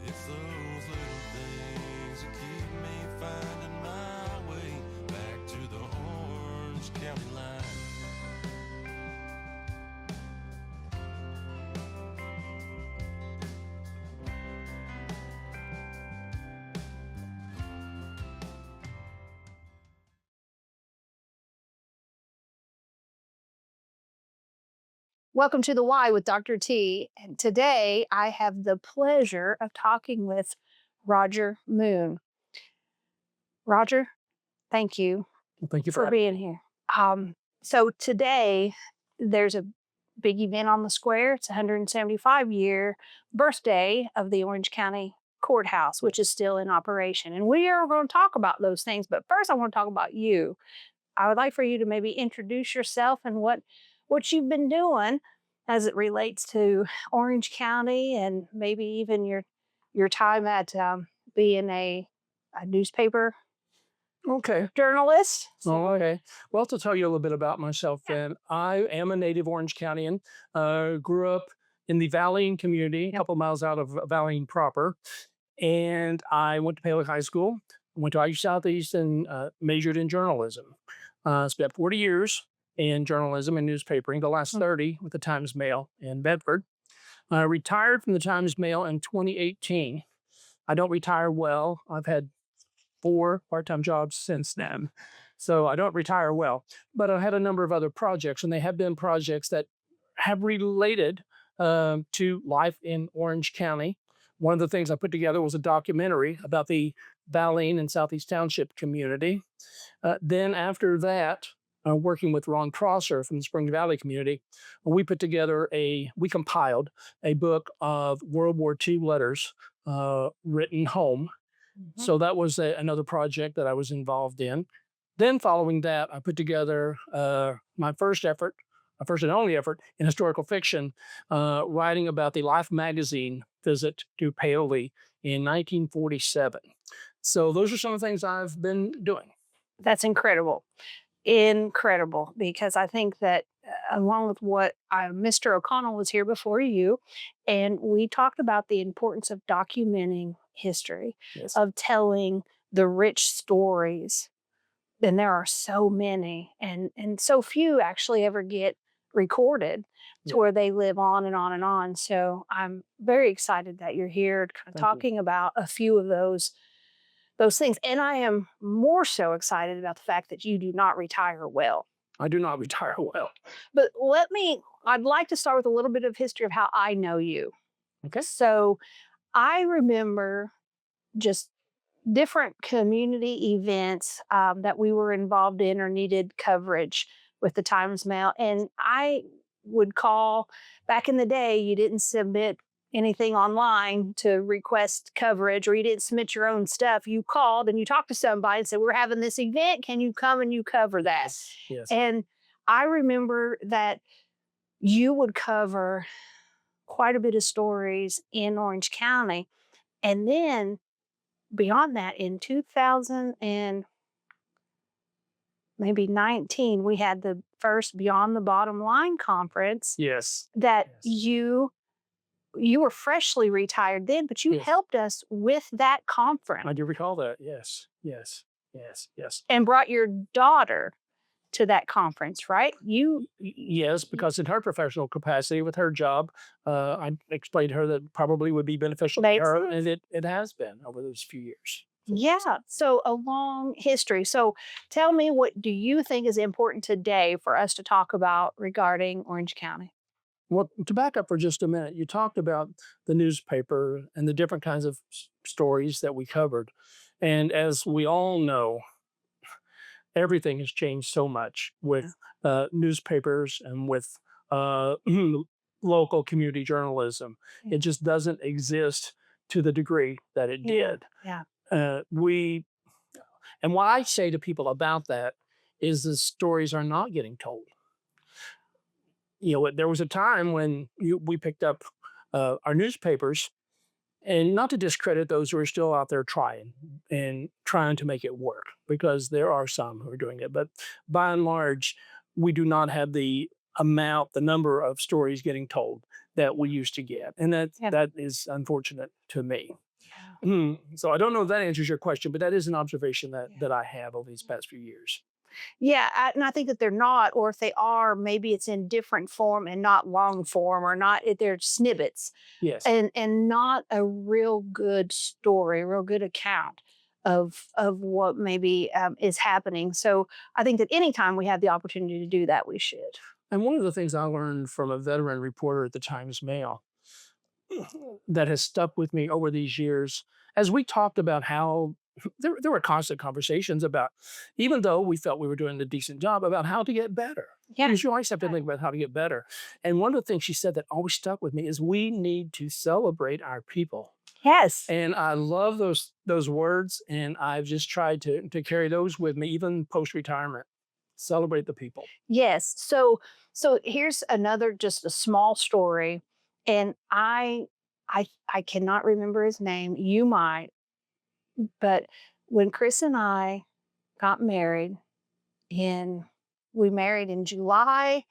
It's those little things that keep me finding my way back to the Orange County line. Welcome to the Y with Dr. T. And today I have the pleasure of talking with Roger Moon. Roger, thank you Well, thank you for for having being here. So today there's a big event on the square. It's 175-year birthday of the Orange County Courthouse, which is still in operation. And we are going to talk about those things. But first, I want to talk about you. I would like for you to maybe introduce yourself and what you've been doing as it relates to Orange County and maybe even your time at being a newspaper Okay. journalist. Oh, okay. Well, to tell you a little bit about myself, Yeah. then, I am a native Orange Countian. Grew up in the Valley community, a Yep. couple miles out of Valley proper. And I went to Paoli High School, went to IU Southeast, and majored in journalism. Spent 40 years in journalism and newspapering, the last Mm. 30 with the Times Mail in Bedford. Retired from the Times Mail in 2018. I don't retire well. I've had 4 part-time jobs since then. So I don't retire well, but I had a number of other projects, and they have been projects that have related to life in Orange County. One of the things I put together was a documentary about the Balene and Southeast Township community. Then after that, working with Ron Crosser from the Spring Valley community, we compiled a book of World War II letters written home. Mhm. So that was another project that I was involved in. Then following that, I put together my first and only effort in historical fiction, writing about the Life magazine visit to Paoli in 1947. So those are some of the things I've been doing. That's incredible. Incredible, because I think that along with what Mr. O'Connell was here before you, and we talked about the importance of documenting history, Yes. of telling the rich stories. And there are so many, and so few actually ever get recorded to Yeah. where they live on and on and on. So I'm very excited that you're here kind of Thank you. talking about a few of those things. And I am more so excited about the fact that you do not retire well. I do not retire well. But I'd like to start with a little bit of history of how I know you. Okay. So I remember just different community events that we were involved in or needed coverage with the Times Mail. And I would call back in the day, you didn't submit anything online to request coverage or you didn't submit your own stuff. You called and you talked to somebody and said, "We're having this event. Can you come and you cover that?" Yes. Yes. And I remember that you would cover quite a bit of stories in Orange County. And then beyond that, in 2000 and maybe 19, we had the first Beyond the Bottom Line conference Yes. that Yes. you were freshly retired then, but you Yes. helped us with that I conference do recall that. Yes. Yes. Yes. Yes. and brought your daughter to that conference, right? You Yes, because in her professional capacity with her job, I explained to her that probably would be beneficial to made her, sense. and it has been over those few years. So, Yeah, so a long history. So tell me, what do you think is important today for us to talk about regarding Orange County? well, to back up for just a minute, you talked about the newspaper and the different kinds of stories that we covered. And as we all know, everything has changed so much Yeah. with newspapers and with local community journalism. It Yeah. just doesn't exist to the degree that it Yeah. did. Yeah. We And what I say to people about that is the stories are not getting told. There was a time when we picked up our newspapers, and not to discredit those who are still out there trying to make it work, because there are some who are doing it. But by and large, we do not have the number of stories getting told that we used to get, and that Yeah. that is unfortunate to me. So I don't know if that answers your question, but that is an observation that Yeah. that I have over these past few years. Yeah, and I think that they're not, or if they are, maybe it's in different form and not long form, or not. They're snippets, Yes. and not a real good story, a real good account of what maybe is happening. So I think that anytime we have the opportunity to do that, we should. And one of the things I learned from a veteran reporter at the Times Mail that has stuck with me over these years, as we talked about how there were constant conversations about, even though we felt we were doing a decent job, about how to get better. Yeah. Because you always have to think about how to get better. And one of the things she said that always stuck with me is we need to celebrate our people. Yes. And I love those words, and I've just tried to carry those with me, even post retirement. Celebrate the people. Yes. So here's another just a small story, and I cannot remember his name. You might, but when Chris and I got married in we married in July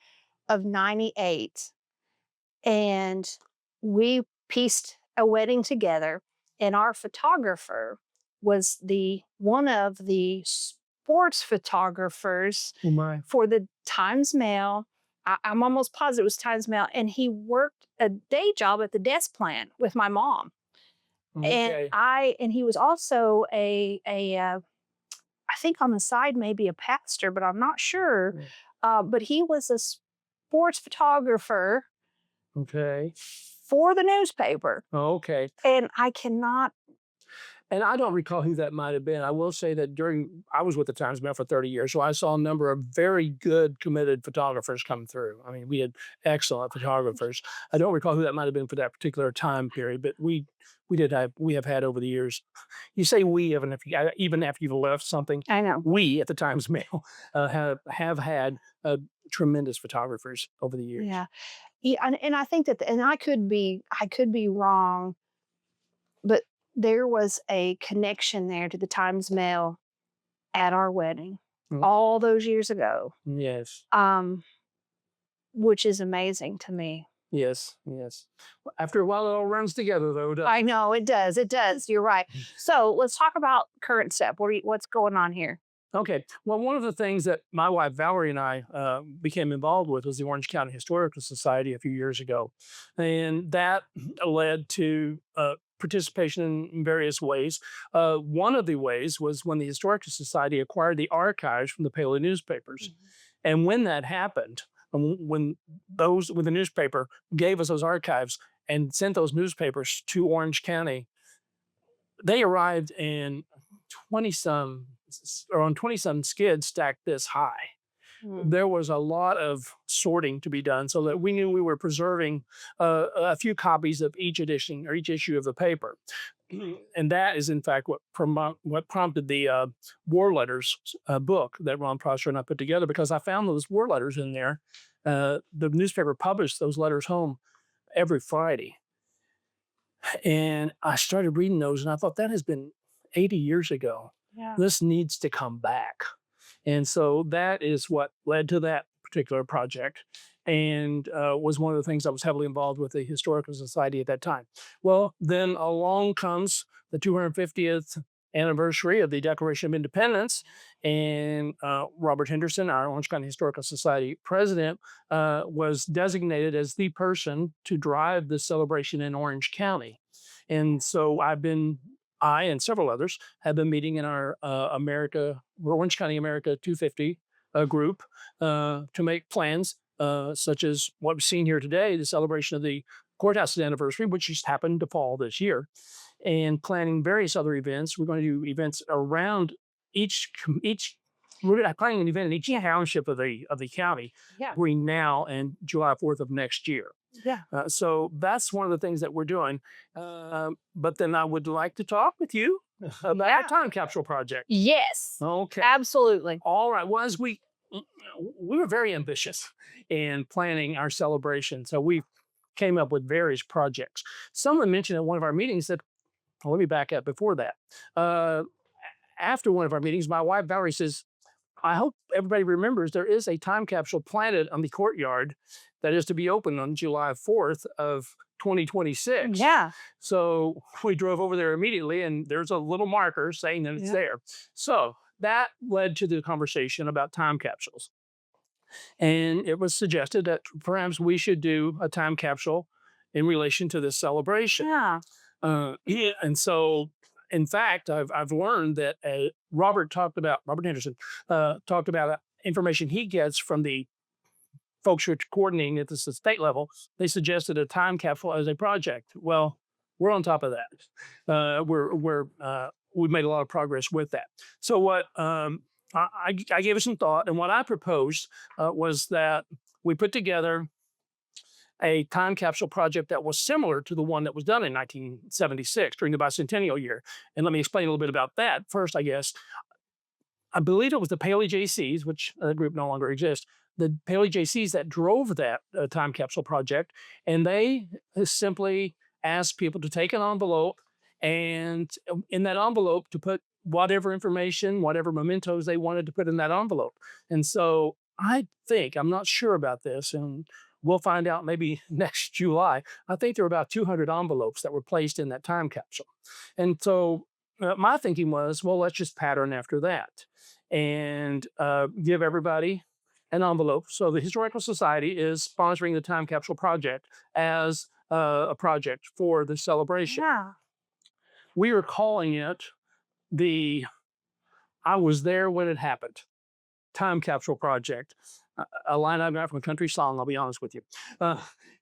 of 98, and we pieced a wedding together, and our photographer was the one of the sports photographers Oh my. for the Times Mail. I'm almost positive it was Times Mail, and he worked a day job at the desk plant with my mom. Okay. And he was also I think on the side maybe a pastor, but I'm not sure. But he was a sports photographer Okay. for the newspaper, Okay. and I cannot. And I don't recall who that might have been. I will say that I was with the Times Mail for 30 years, so I saw a number of very good, committed photographers come through. I mean, we had excellent photographers. I don't recall who that might have been for that particular time period, but we have had over the years. You say we, even after you've left something, I know. we at the Times Mail have had tremendous photographers over the years. Yeah, yeah, and I think that, and I could be wrong, but there was a connection there to the Times Mail at our wedding Mm. all those years ago, Yes. which is amazing to me. Yes. Yes. After a while, it all runs together, though. I know it does. It does. You're right. So let's talk about current step. What's going on here? Okay. Well, one of the things that my wife Valerie and I became involved with was the Orange County Historical Society a few years ago. And that led to participation in various ways. One of the ways was when the Historical Society acquired the archives from the Paoli newspapers. And when that happened, when the newspaper gave us those archives and sent those newspapers to Orange County, they arrived in 20 some or on 20 some skids stacked this high. There was a lot of sorting to be done so that we knew we were preserving a few copies of each edition or each issue of the paper. And that is, in fact, what prompted the War Letters book that Ron Prosser and I put together, because I found those war letters in there. The newspaper published those letters home every Friday. And I started reading those, and I thought, that has been 80 years ago. Yeah. This needs to come back. And so that is what led to that particular project, and was one of the things I was heavily involved with the Historical Society at that time. Well, then along comes the 250th anniversary of the Declaration of Independence, and Robert Henderson, our Orange County Historical Society president, was designated as the person to drive the celebration in Orange County. And so I and several others have been meeting in our Orange County America 250 group to make plans such as what we've seen here today, the celebration of the courthouse's anniversary, which just happened to fall this year, and planning various other events. We're going to do events around we're planning an event in each township of the county between now and July 4th of next year. Yeah. So that's one of the things that we're doing. But then I would like to talk with you about a time capsule project. Yes. Okay. Absolutely. All right. Well, as we were very ambitious in planning our celebration, so we came up with various projects. Someone mentioned at one of our meetings that, well, let me back up before that. After one of our meetings, my wife Valerie says, I hope everybody remembers there is a time capsule planted on the courtyard that is to be opened on July 4th of 2026. Yeah. So we drove over there immediately, and there's a little marker saying that it's there. So that led to the conversation about time capsules. And it was suggested that perhaps we should do a time capsule in relation to this celebration. Yeah. Yeah, and so, in fact, I've learned that Robert Anderson talked about information he gets from the folks who are coordinating at the state level. They suggested a time capsule as a project. Well, we're on top of that. We've made a lot of progress with that. So what I gave it some thought, and what I proposed was that we put together a time capsule project that was similar to the one that was done in 1976 during the bicentennial year. And let me explain a little bit about that. First, I guess, I believe it was the Paoli JCs, which the group no longer exists, the Paoli JCs that drove that time capsule project. And they simply asked people to take an envelope, and in that envelope to put whatever information, whatever mementos they wanted to put in that envelope. And so I'm not sure about this, and we'll find out maybe next July. I think there were about 200 envelopes that were placed in that time capsule. And so my thinking was, well, let's just pattern after that and give everybody an envelope. So the Historical Society is sponsoring the Time Capsule Project as a project for the celebration. Yeah. We are calling it the I Was There When It Happened Time Capsule Project. A line I got from a country song, I'll be honest with you.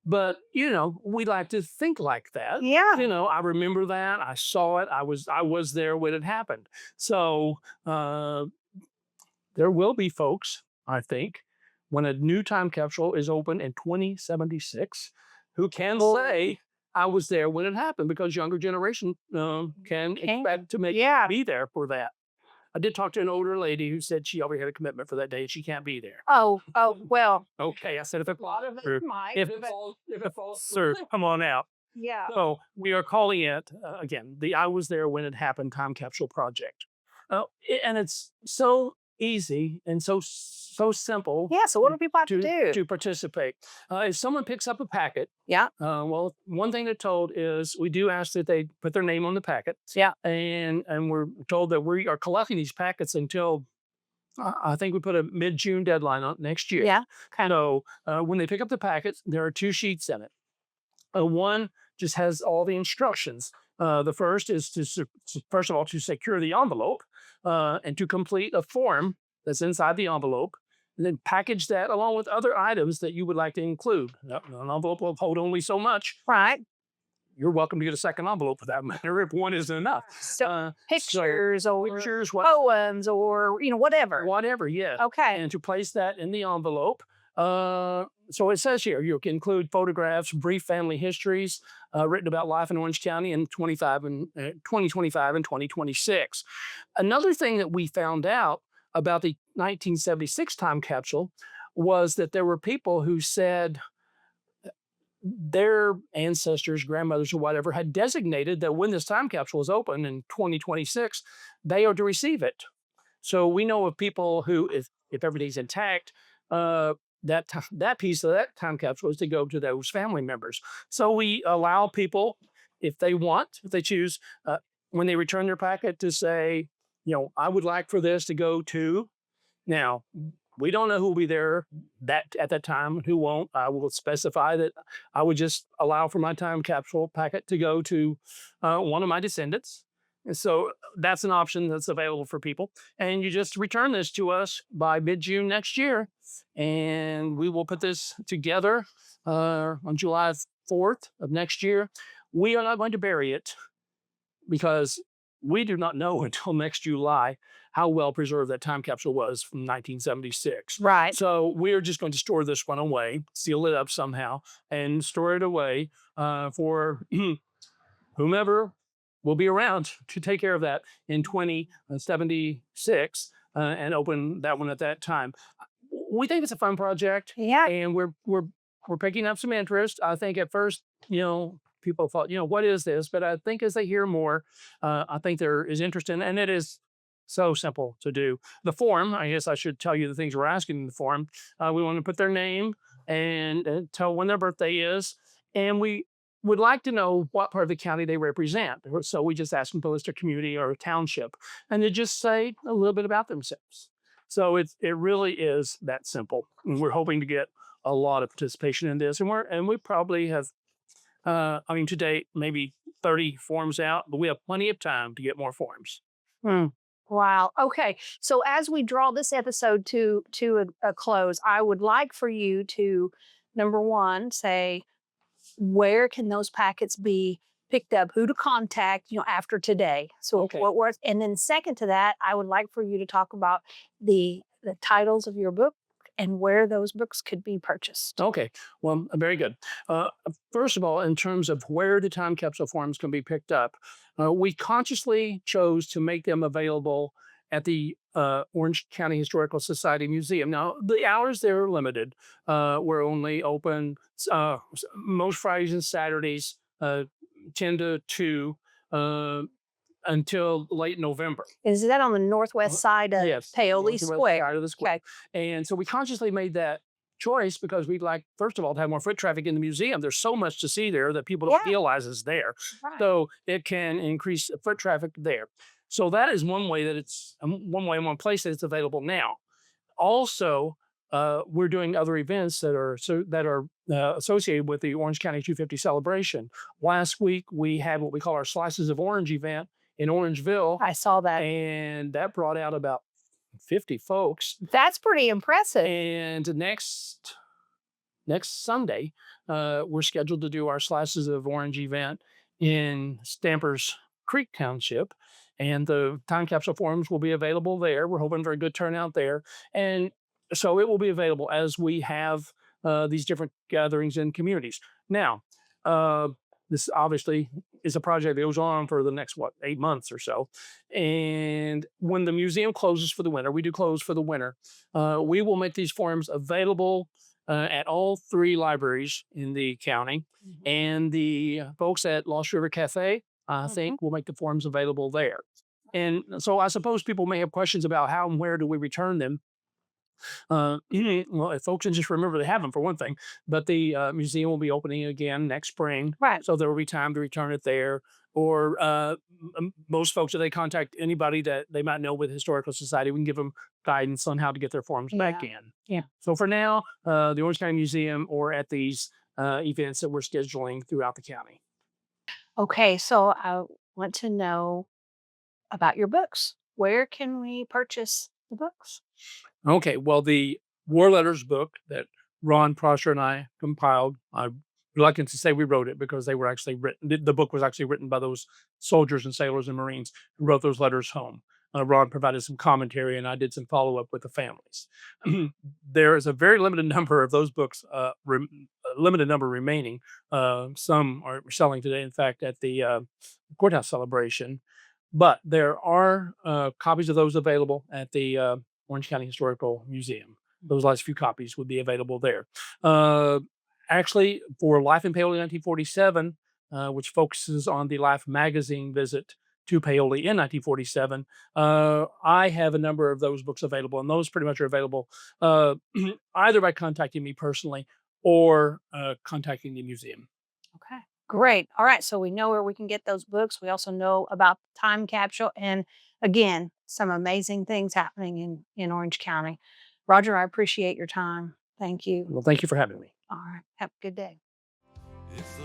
But, we like to think like that. Yeah. I remember that. I saw it. I was there when it happened. So there will be folks, I think, when a new time capsule is open in 2076, who can say, I was there when it happened, because younger generation can expect to be there for that. I did talk to an older lady who said she already had a commitment for that day and she can't be there. Oh, well. Okay, I said if it falls through, If it falls through, come on out. Yeah. So we are calling it again the I Was There When It Happened Time Capsule Project, and it's so easy and so simple. Yeah. So what do people have to do? To participate? If someone picks up a packet, well, one thing they're told is we do ask that they put their name on the packet. Yeah. And we're told that we are collecting these packets until I think we put a mid-June deadline on next year. Yeah. So when they pick up the packets, there are 2 sheets in it. One just has all the instructions. The first is first of all, to secure the envelope and to complete a form that's inside the envelope, and then package that along with other items that you would like to include. An envelope will hold only so much. Right. You're welcome to get a second envelope for that matter if one isn't enough. So pictures or poems or whatever. Whatever, yeah. Okay. And to place that in the envelope. So it says here you can include photographs, brief family histories written about life in Orange County in 2025 and 2026. Another thing that we found out about the 1976 time capsule was that there were people who said their ancestors, grandmothers, or whatever had designated that when this time capsule is open in 2026, they are to receive it. So we know of people who, if everything's intact, that piece of that time capsule is to go to those family members. So we allow people, if they choose, when they return their packet, to say, I would like for this to go to. Now, we don't know who will be there at that time, who won't. I will specify that I would just allow for my time capsule packet to go to one of my descendants. And so that's an option that's available for people. And you just return this to us by mid-June next year, and we will put this together on July 4th of next year. We are not going to bury it because we do not know until next July how well preserved that time capsule was from 1976. Right. So we're just going to store this one away, seal it up somehow, and store it away for whomever will be around to take care of that in 2076 and open that one at that time. We think it's a fun project. Yeah. And we're picking up some interest. I think at first, people thought, what is this? But I think as they hear more, I think there is interest in it, and it is so simple to do. The form, I guess I should tell you the things we're asking in the form. We want to put their name and tell when their birthday is. And we would like to know what part of the county they represent. So we just ask them to list a community or a township, and they just say a little bit about themselves. So it really is that simple. And we're hoping to get a lot of participation in this, and we probably have. I mean, to date, maybe 30 forms out, but we have plenty of time to get more forms. Hmm. Wow. Okay. So as we draw this episode to a close, I would like for you to, number one, say where can those packets be picked up, who to contact, after today. So Okay. what was, and then second to that, I would like for you to talk about the titles of your book and where those books could be purchased. Okay, well, very good. First of all, in terms of where the time capsule forms can be picked up, we consciously chose to make them available at the Orange County Historical Society Museum. Now, the hours there are limited. We're only open most Fridays and Saturdays, 10 to 2. Until late November. Is that on the northwest side of Yes, Paoli northwest Square? side of the square. Okay. And so we consciously made that choice because we'd like, first of all, to have more foot traffic in the museum. There's so much to see there that people don't Yeah. realize is there. Right. So it can increase foot traffic there. So that is one way that it's one place that it's available now. Also, we're doing other events that are associated with the Orange County 250 celebration. Last week we had what we call our Slices of Orange event in Orangeville, I saw that. and that brought out about 50 folks. That's pretty impressive. And next Sunday, we're scheduled to do our Slices of Orange event in Stampers Creek Township, and the time capsule forums will be available there. We're hoping for a good turnout there, and so it will be available as we have these different gatherings in communities. Now, this obviously is a project that goes on for the next 8 months or so, and when the museum closes for the winter, we do close for the winter. We will make these forums available at all 3 libraries in the county, and the folks at Lost River Cafe, I think, will make the forms available there. And so I suppose people may have questions about how and where do we return them. Well, if folks can just remember they have them for one thing, but the museum will be opening again next spring. Right. So there will be time to return it there. Or most folks, if they contact anybody that they might know with Historical Society, we can give them guidance on how to get their forms back in. Yeah. So for now, the Orange County Museum or at these events that we're scheduling throughout the county. Okay. So I want to know about your books. Where can we purchase the books? Okay, well, the War Letters book that Ron Prosser and I compiled, I'm reluctant to say we wrote it because they were actually written. The book was actually written by those soldiers and sailors and Marines who wrote those letters home. Ron provided some commentary, and I did some follow up with the families. There is a very limited number of those books, a limited number remaining. Some are selling today, in fact, at the courthouse celebration. But there are copies of those available at the Orange County Historical Museum. Those last few copies would be available there. Actually, for Life in Paoli 1947, which focuses on the Life magazine visit to Paoli in 1947, I have a number of those books available, and those pretty much are available either by contacting me personally or contacting the museum. Okay. Great. All right. So we know where we can get those books. We also know about the time capsule. And again, some amazing things happening in Orange County. Roger, I appreciate your time. Thank you. Well, thank you for having me. All right. Have a good day. If the